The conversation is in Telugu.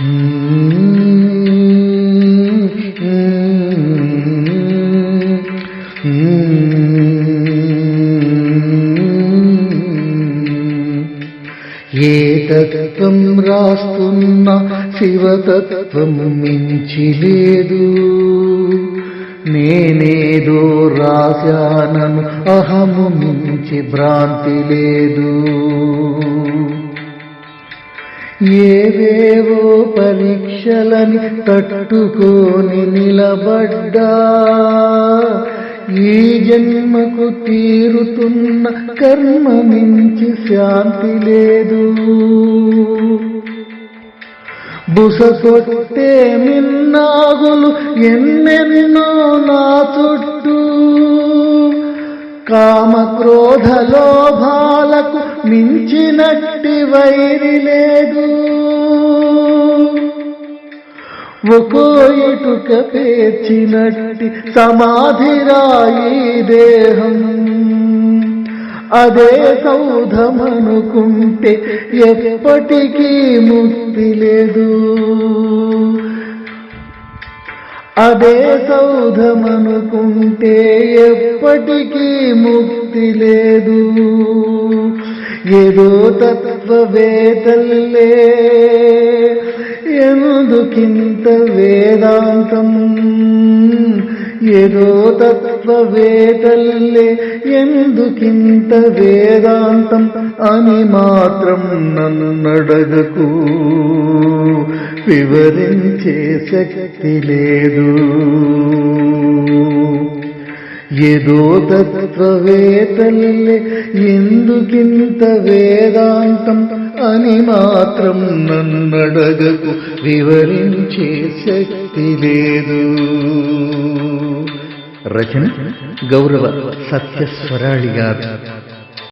ఏ తత్వం రాస్తున్న శివతత్వము మించి లేదు. నేనేదో రాశానను అహము మించి భ్రాంతి లేదు. ఏవేవో పరీక్షలని తట్టుకొని నిలబడ్డా ఈ జన్మకు తీరుతున్న కర్మ మించి శాంతి లేదు. బుస కొట్టే మిన్నాగులు ఎన్నెన్నో నా చుట్టూ, కామ క్రోధ లోభాలకు మించినట్టి వైరి లేదు. ఒక్కో ఇటుక పేర్చినట్టి సమాధిరాయి దేహం, అదే సౌధమనుకుంటే ఎప్పటికీ ముక్తి లేదు. అదే సౌధమనుకుంటే ఎప్పటికీ ముక్తి లేదు. ఏదో తత్వవేత్తల్లే ఎందుకింత వేదాంతం, ఏదో తత్వవేత్తల్లే ఎందుకింత వేదాంతం అని మాత్రం నన్నడగకు, వివరించే శక్తి లేదు. ఏదో తత్వవేత్తల్లే ఎందుకింత వేదాంతం అని మాత్రం నన్నడగకు, వివరించే శక్తి లేదు. రచన గౌరవ సత్యస్వరాళి గారు.